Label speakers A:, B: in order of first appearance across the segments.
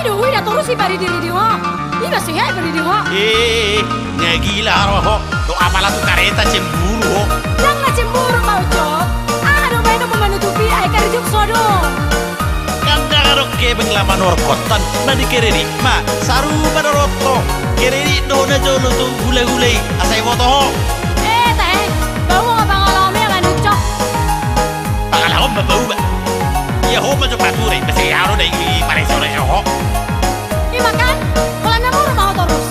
A: Idu ida terus si bari diri diwa. Ida sih ya bari diwa.
B: Ngegila roh. Do apalah tuh kareta cemburu ho.
A: Jangan cemburu mau cok. Aduh main mau menutupi ay karjuk sodo.
B: Ke benglaman orkotan nadi keredi ma saru pada roto keredi dona jolo tu hule asai foto ho
A: teh bau nggak pengalaman yang anu cok
B: pengalaman bau ba ya ho macam pature masih haro dai pare sore ho
A: makan kalau namu mau terus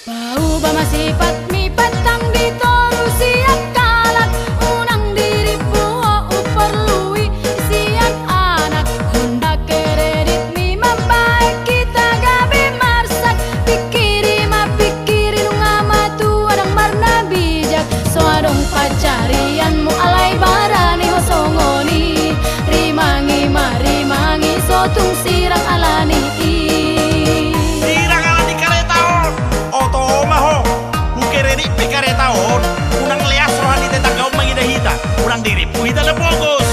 A: bau ba masih pat mi patang di toru siap kalat unang diri buho uperlui siap anak Honda kredit mi membaik kita gabe marsak pikiri ma pikiri nu ngamatu adang marna bijak so adong pacarianmu alai barani hosongoni rimangi marimangi so tung sirang alani
B: sirang alani kareta on oto maho mukeredi pe kareta on unang leas rohani tetangga mangidahita unang diri puhita le fokus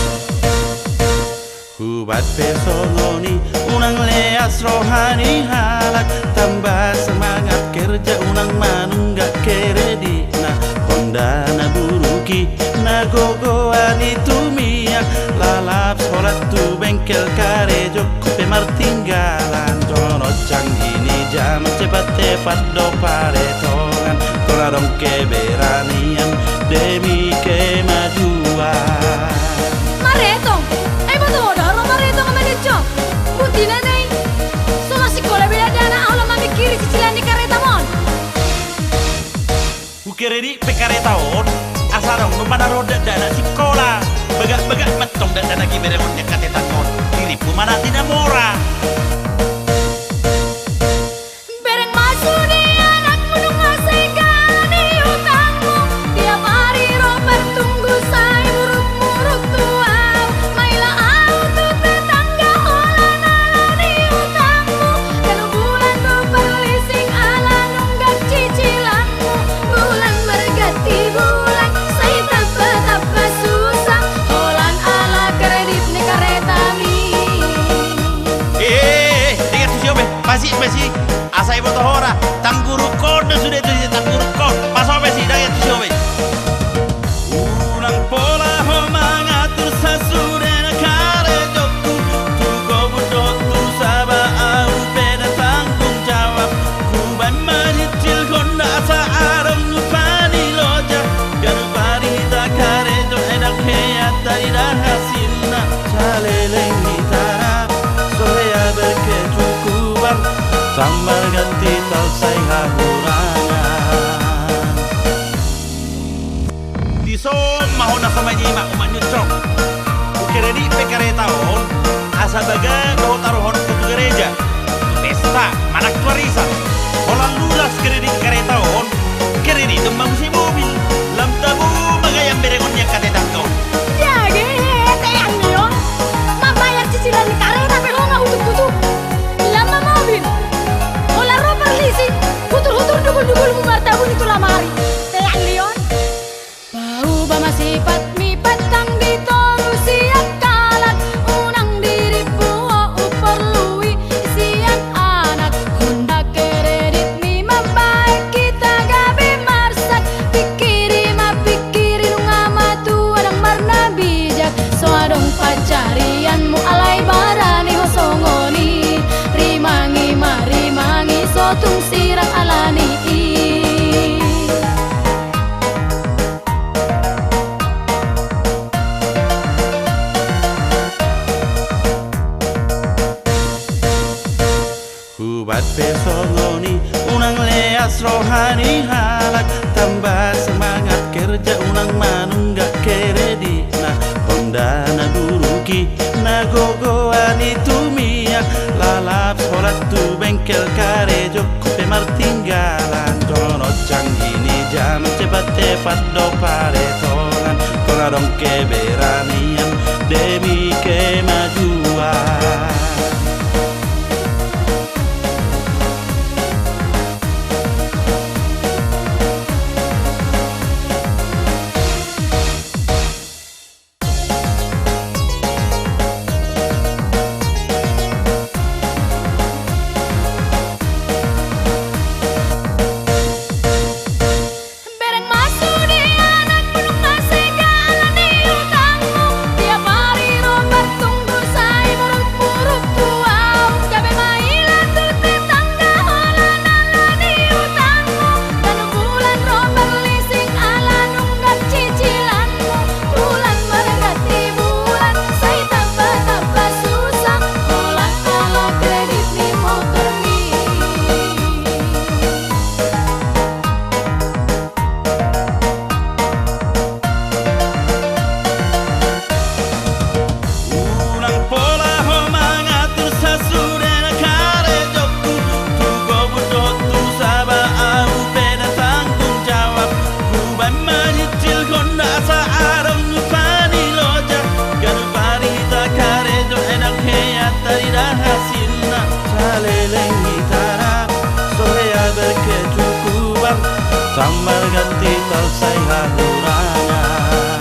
B: Hubat pesongoni unang leas rohani halak tambah semangat kerja unang manunggak keredi na Honda na buruki na gogoan itu miak lalap sholat tu bengkel karejo kupe martinggalan jono canggini jam cepat do paretongan koladong keberanian demi kemajuan
A: Maretong betul dong Maretong sama Deco Butina nih Sono sekolah bela dana Allah mamikiri cicilan di kareta mon
B: Ukiredi pe kareta on asarong numana roda dana sekolah begak metong dan dana gimere on katetan on diripu mana tidak murah
A: Bereng masuk nih anak menung ngasih gani utangmu tiap hari Robert tunggu saya muruk tua Maila auto tetangga olan alani utangmu kalau bulan tuh berlising ala nunggak cicilanmu bulan berganti bulan saya tapa susah olan ala kredit nih kareta mi
B: dengar tuh siobe masih asai foto hora tangguru kode sudah itu tangguru kode pasobe sih dengar tuh siobe ulang pola ho mangatur sasudena karejoku tugo budok tu saba au peda tanggung jawab kubai menyicil konda asa arong nupani loja garu pari ta karejo enak heyat dari dah hasilna saleleng hitara soya berkecukupan sambar ganti talsai hahurangan di som mahona sama nyimak umat nyucok ukiredi pe kareta on asa baga kau taruhon ke gereja pesta manak tuarisan holang lulas kredi kareta on kredi tembang si mobil lam tabu magayang berengonnya katetan kau
A: Jadi, teyang niyo, mabayar cicilan di kareta pero nggak utuk-utuk. Lama mobil, olah roper leasing, hutur-hutur dugul-dugul martabun itu lamari. Teyang niyo, bau ba masih pat mi patang di toru siap kalat, unang diri buho uperlui siap anak Honda kredit mi membaik kita gabe marsak pikiri ma pikiri nu ngamatu adang marna bijak so adong pacarianmu alai barani hosongoni rimangi marimangi so tung sirang alani
B: Hubat pesongoni unang leas rohani halak tambah semangat kerja unang manunggak keredi na Honda na buruki na gogoan itu miak lalap sholat tu bengkel karejo kupe martinggalan jono canggini jam cepat do paretongan koladong keberanian demi kemajuan sambar ganti talsai halurangan.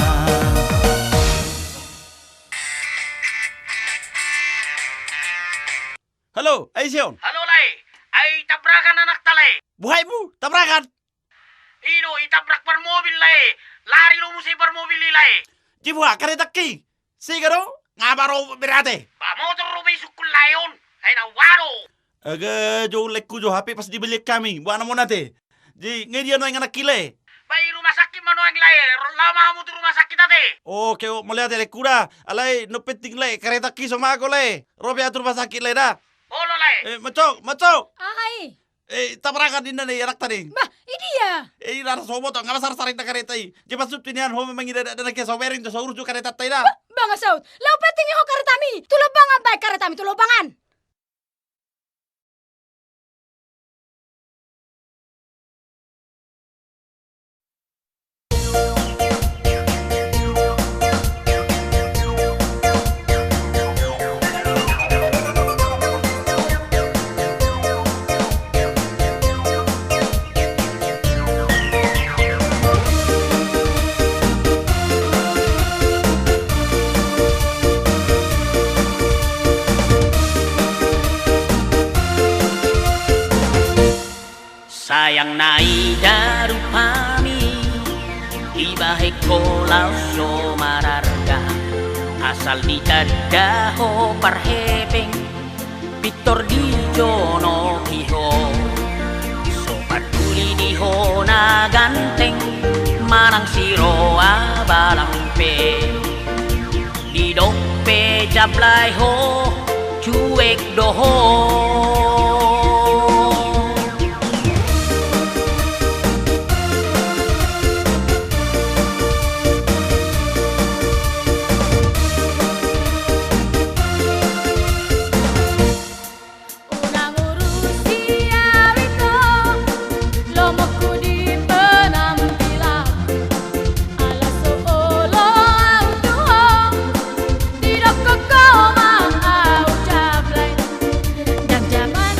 B: Halo, Aisyong.
C: Halo Lai, ay tabrakan anak talay.
B: Buhay mo, tabrakan.
C: Ino, itabrak par mobil Lai. Lari lo mo sa par mobil Lai.
B: Jibuha, karitaki. Sigaro, nga baro birate.
C: Ba motor ro may sukul layon. Ay nawaro.
B: Aga, jo lekku jo happy pas dibeli kami. Buana mo nate. Di, ngayon ay nga nakile.
C: Bay rumah sakit mano ang Lai. Lama mo tu rumah sakit ate.
B: Okay, malihat lekura. Alay, no penting le, karitaki sama ako le. Robi atur masakit le da.
C: Olo Lai.
B: Macok.
A: Ay,
B: Tabrakan din na ni anak tani.
A: bah, ini dia.
B: Nara sobo to, nga masar-sarin na kareta y. Di pasut tinihan, ho mangida na kaya sa wearing to sa urus jo kareta tayo na.
A: Bang Saud, lau penting ho karetami. Tulobangan baik karetami, tulobangan.
C: Sayang naida rupami Ibahe kolau so mararga Asal di dadaho parhepeng Pitor di jono iho So paduli di ho na ganteng Marang siro abalang pe Di dope jablay ho Cuek doho
A: Zaman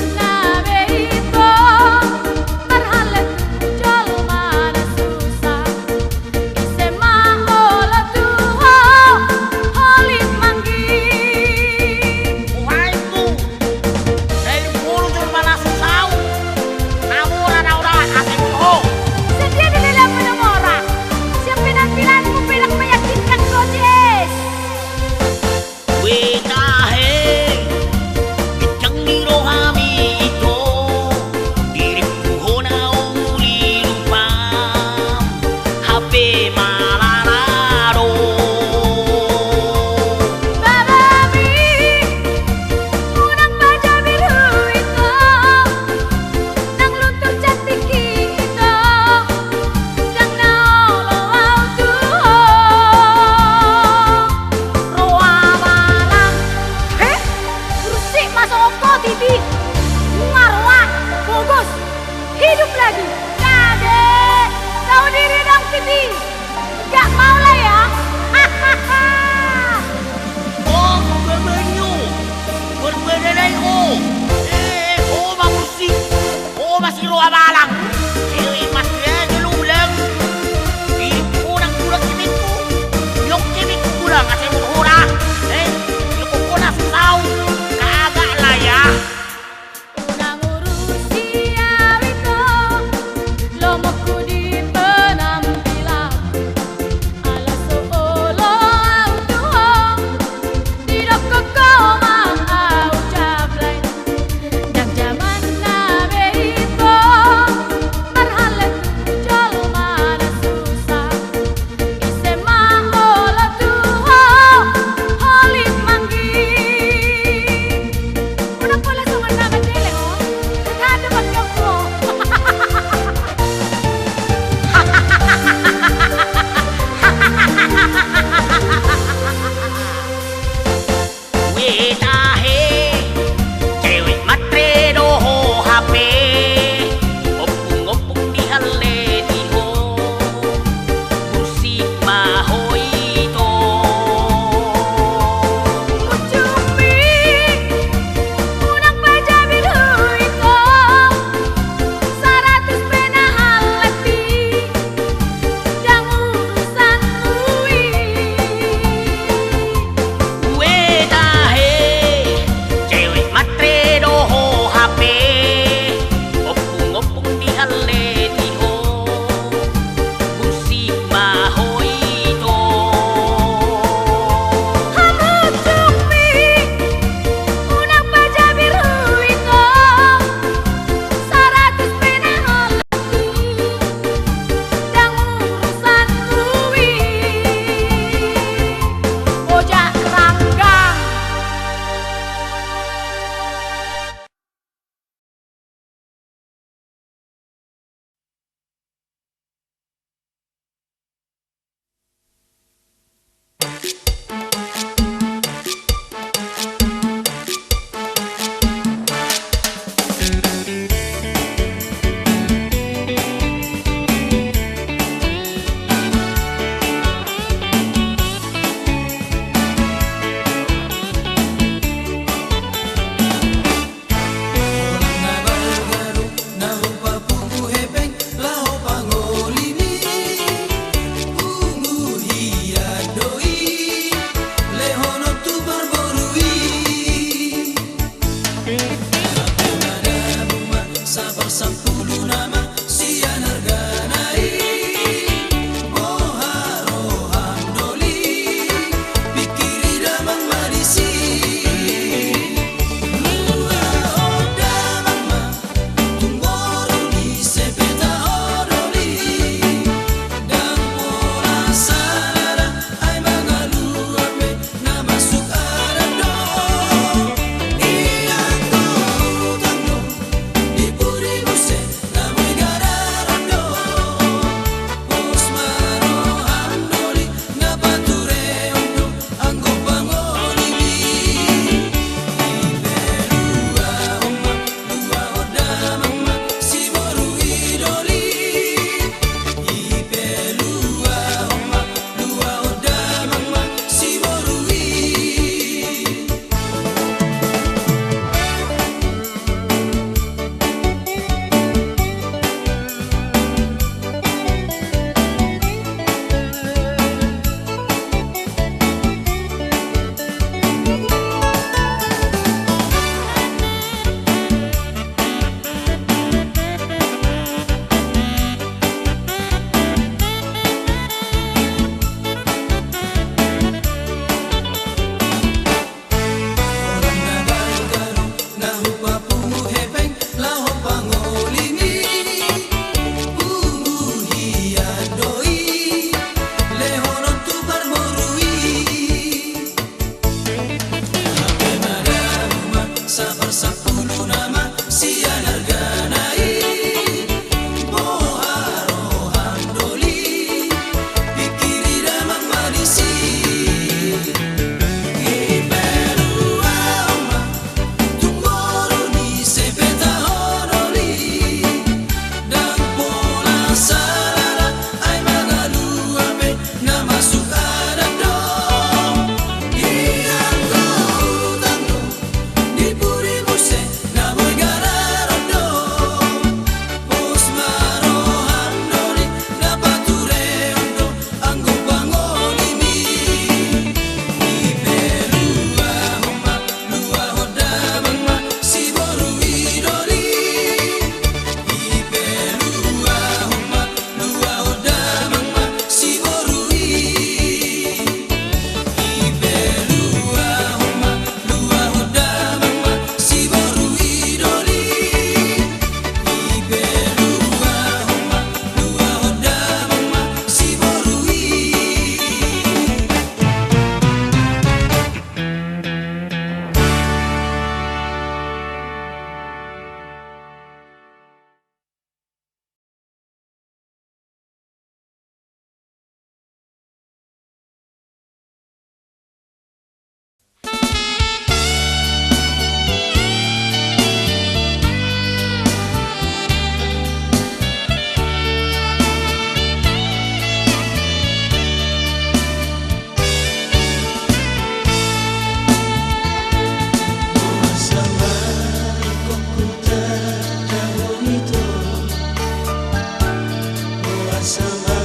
B: sama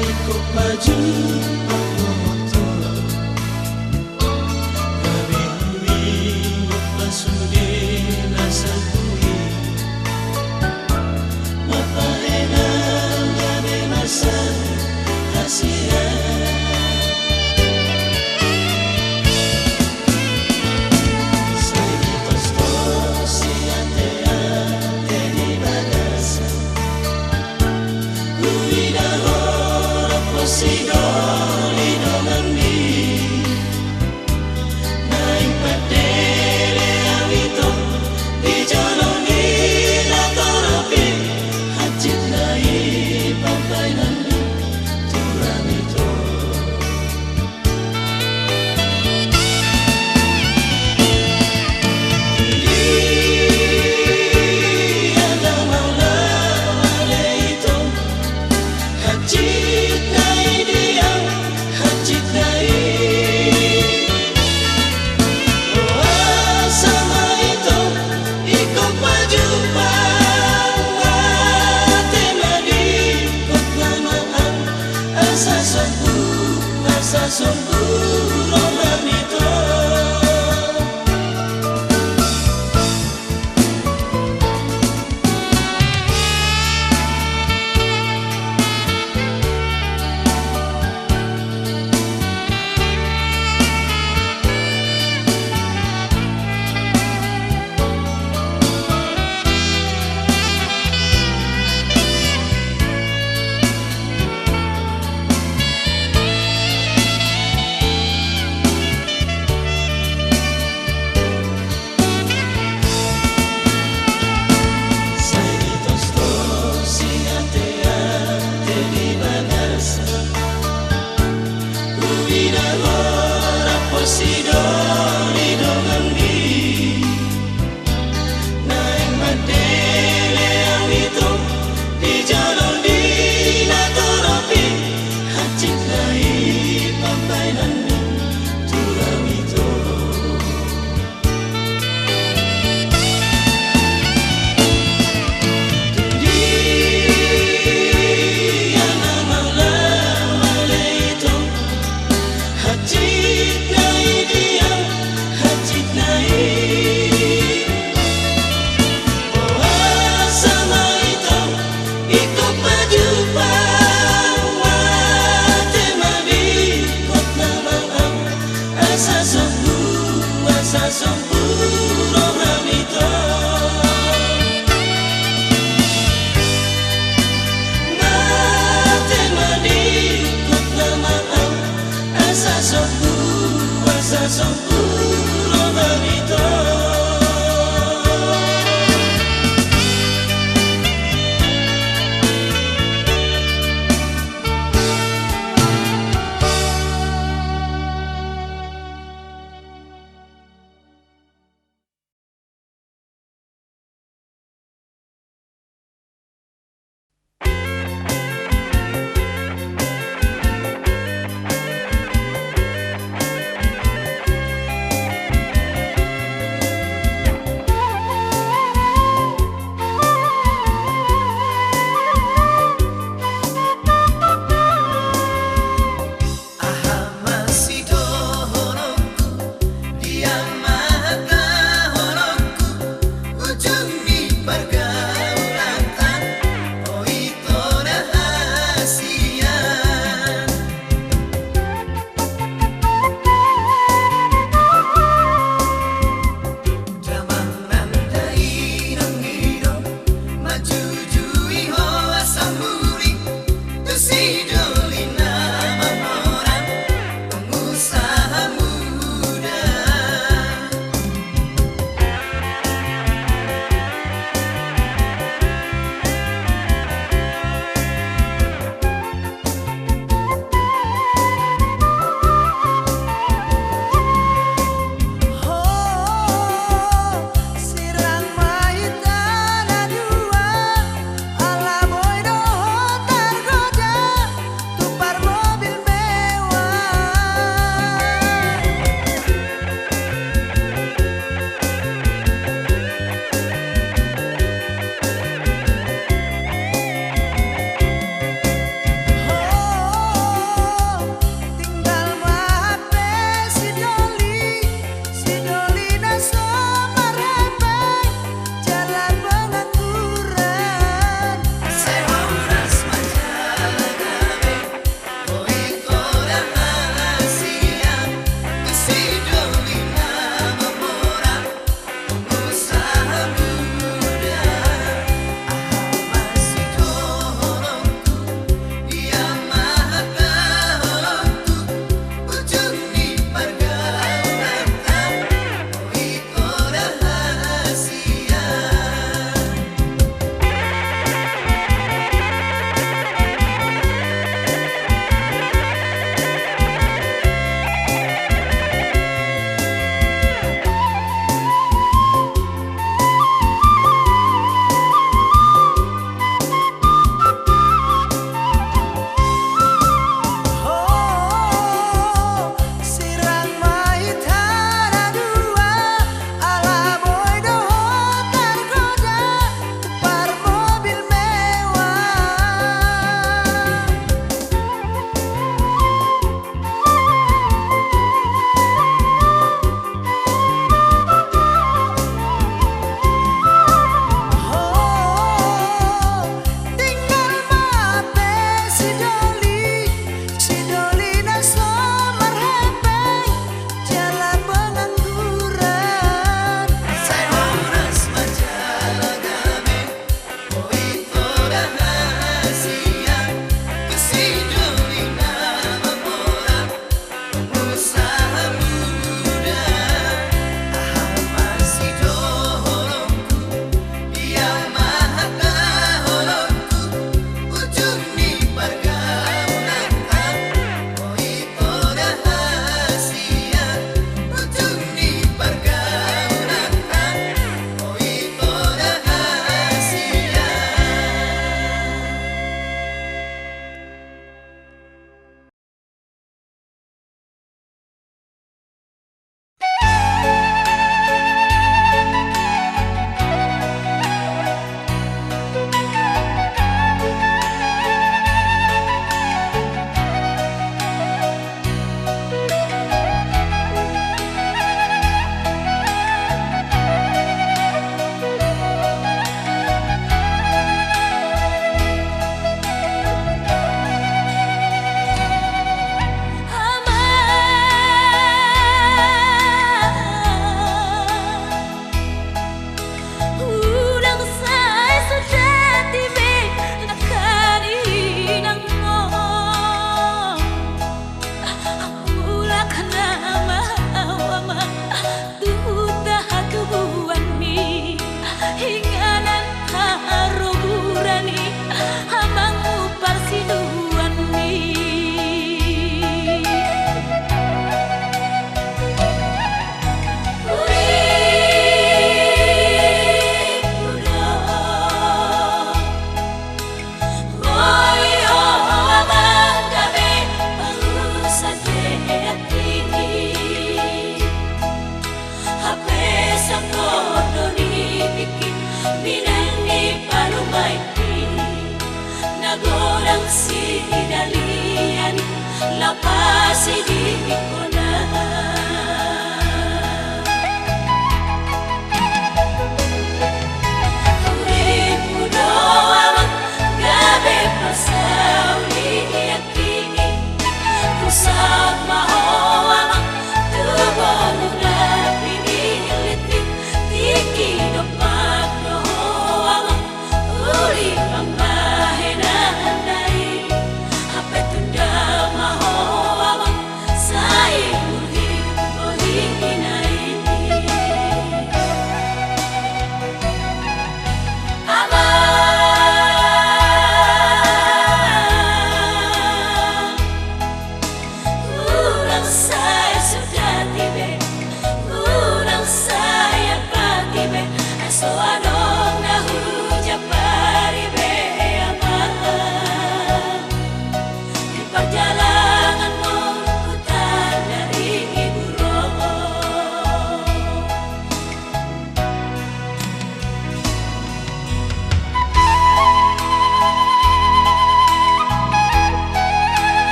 B: ikut baju moto Kabinwi pasude nasa kui Mapaena ngane masa kasihan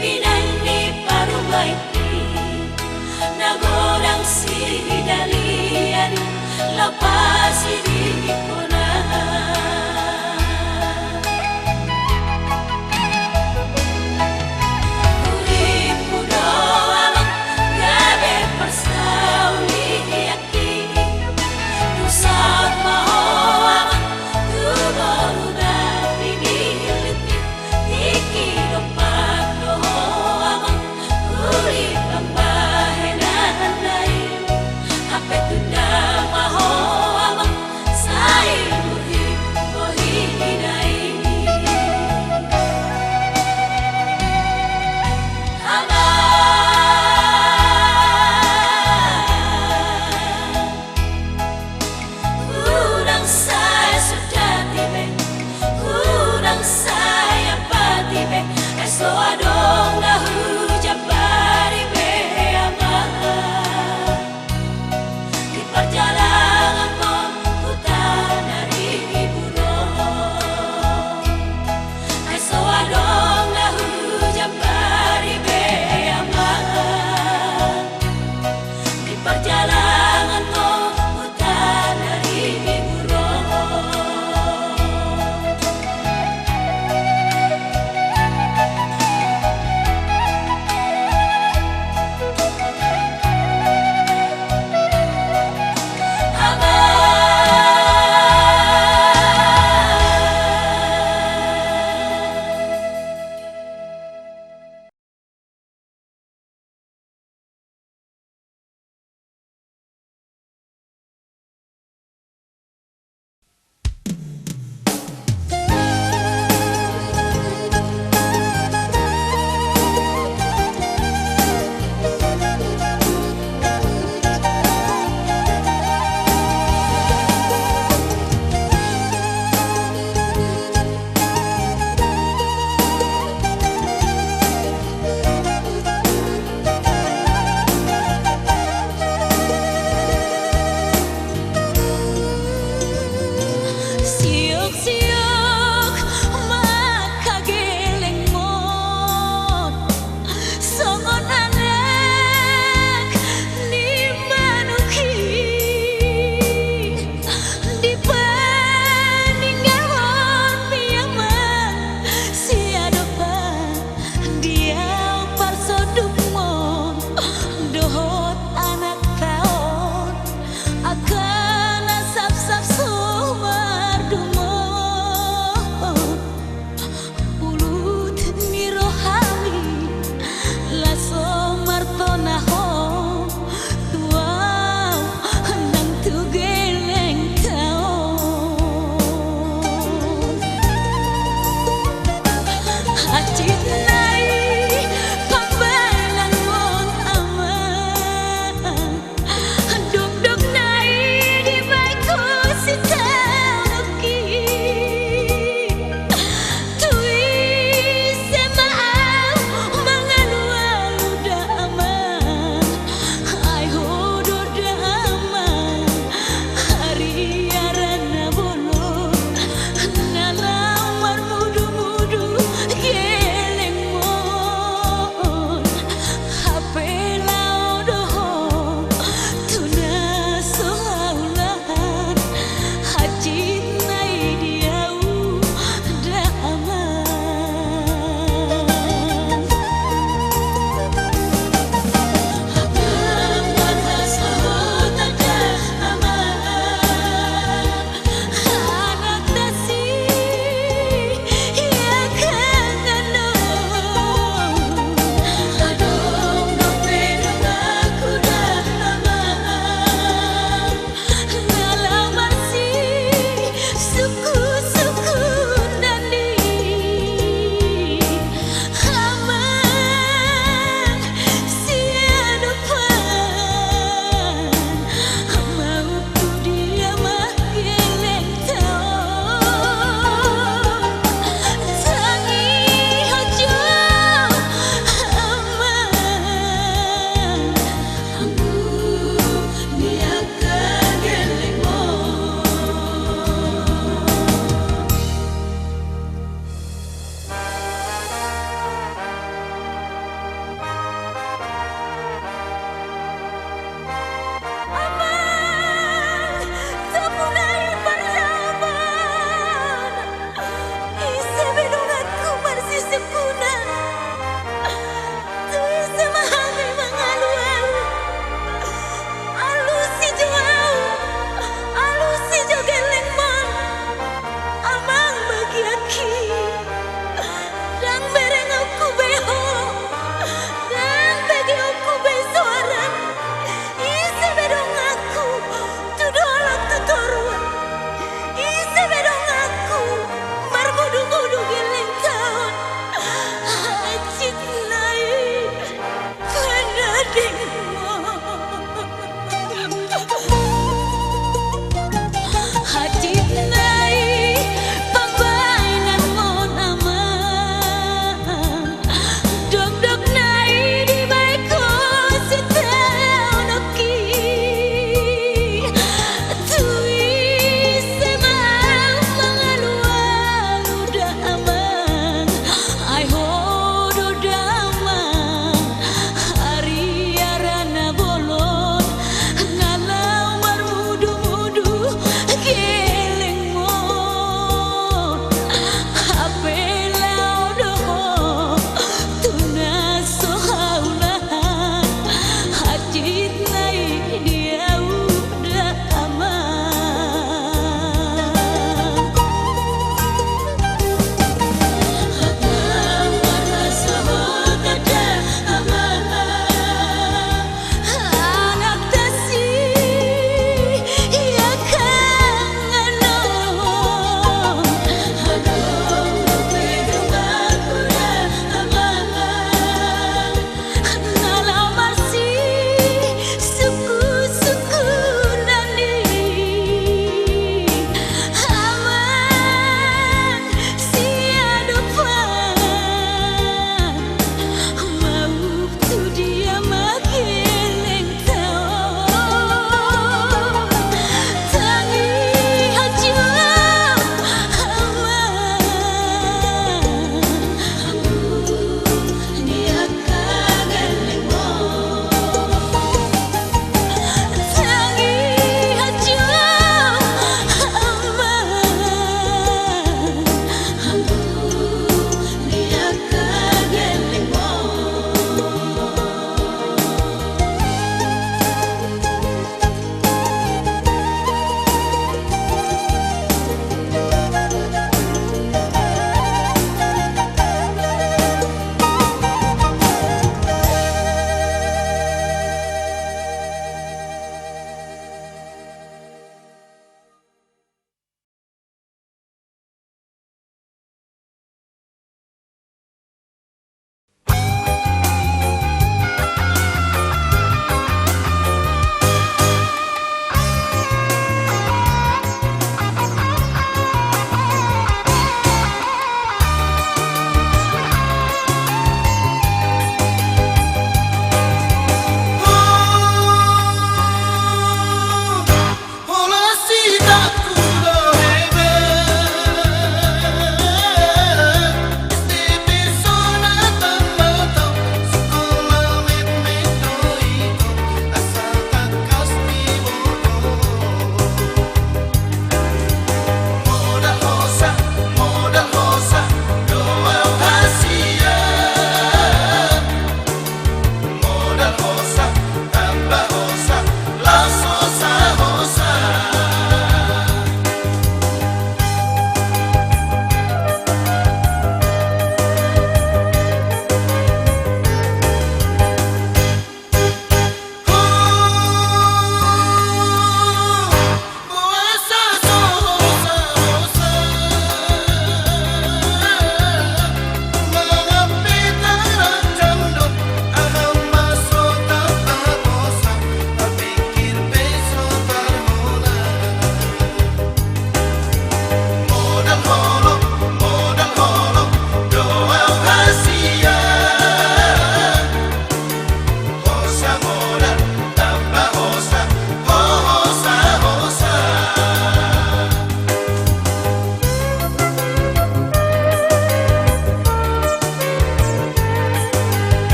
D: binang di parubay nagodang si dalian lepas di kona urip doang gabe persauli yaki pusat mahoang tu baru nabi diliti tiki dopak doang urip lambahenan lain hape tunda mahoang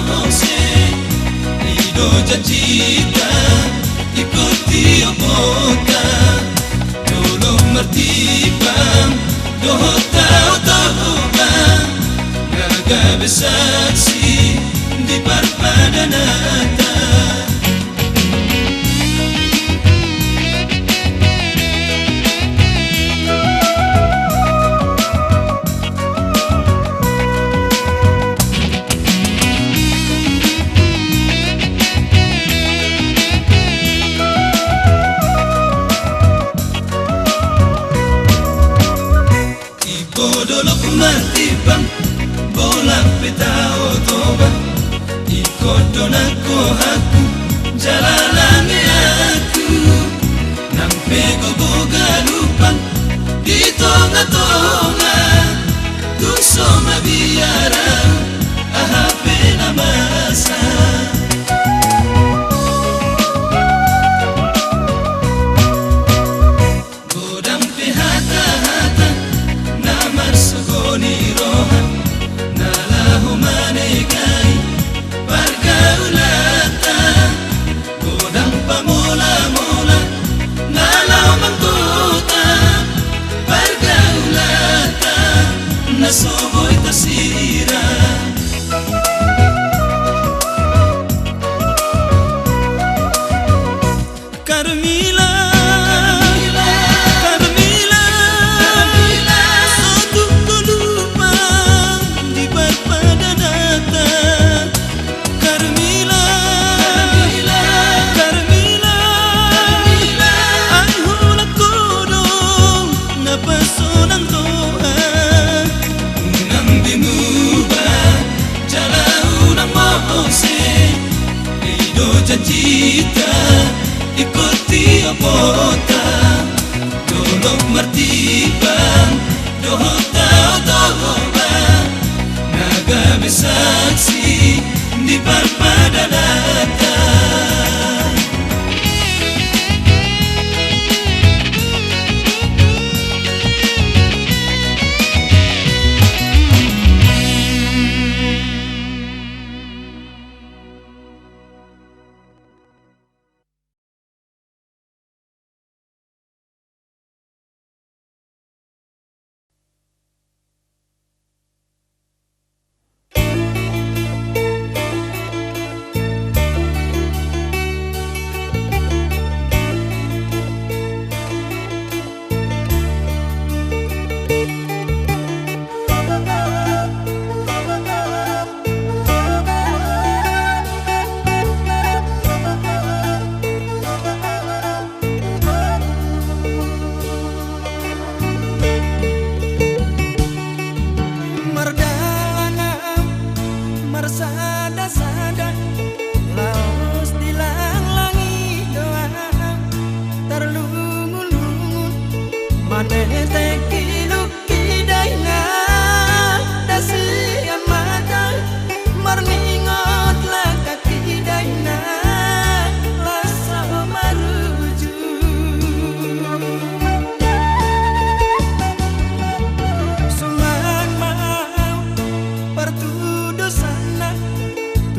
B: mose ido janjita ikuti opota dulu mertibang dohota bang naga besaksi di parpadanata. Bodolok martibang bola petao toba ikodonako aku jalalane aku nampe goboga lupang di tonga-tonga tusoma biara ahape namasa. Nasoboy tasira Carmila Satu lupa di parpadanata Carmila ay hulak kodong napasonang doa ido janjita ikuti opota dolok martibang dohota naga besaksi di parpadanata.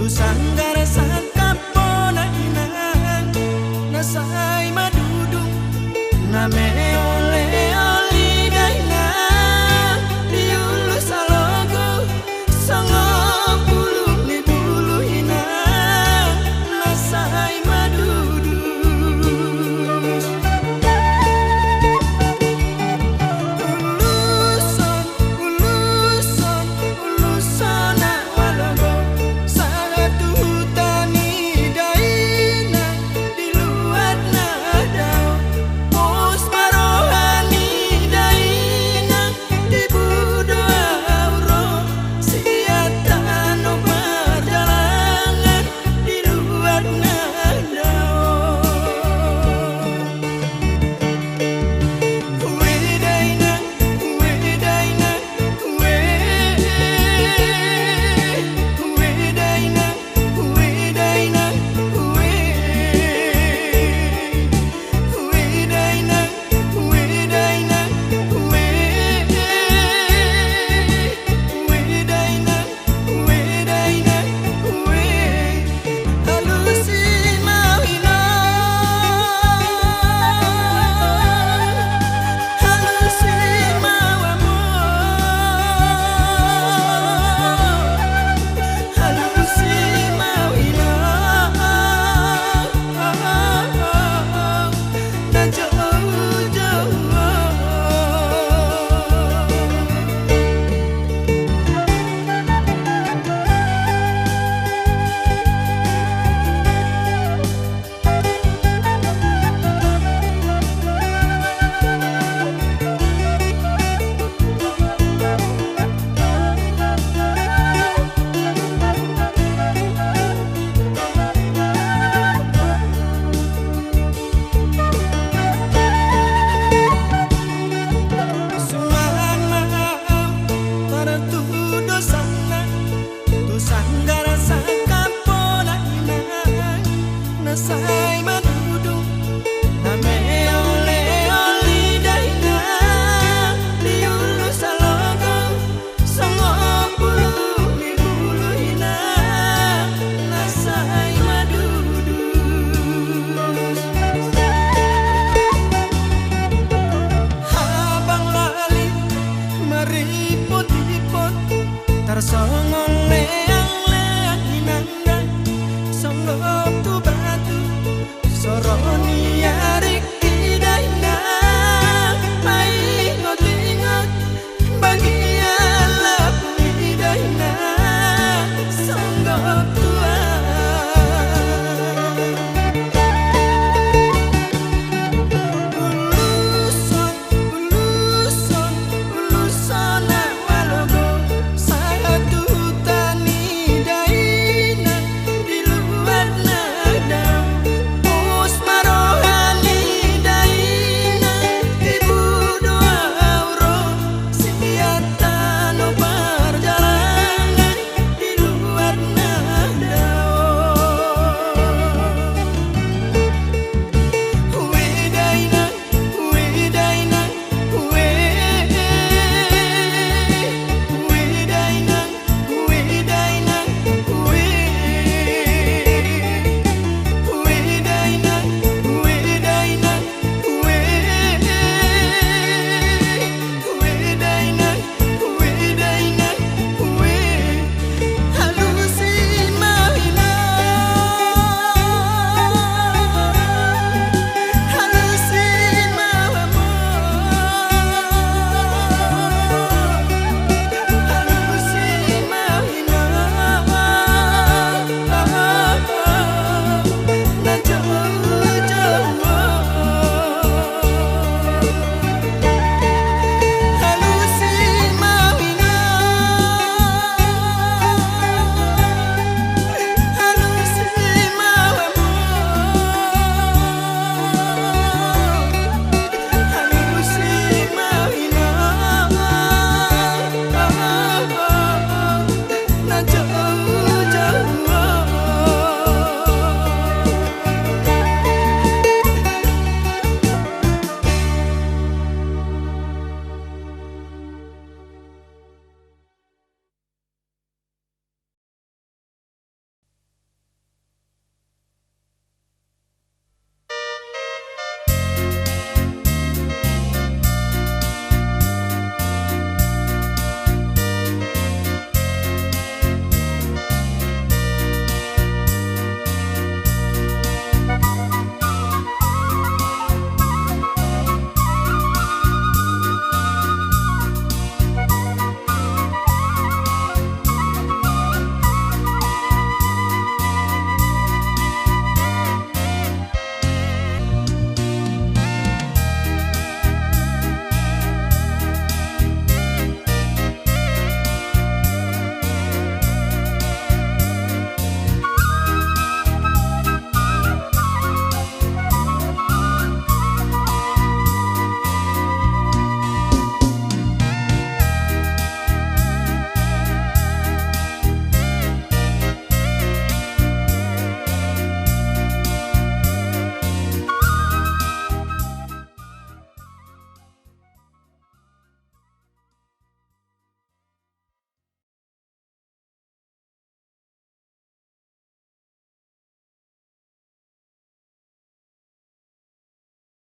E: Sanggara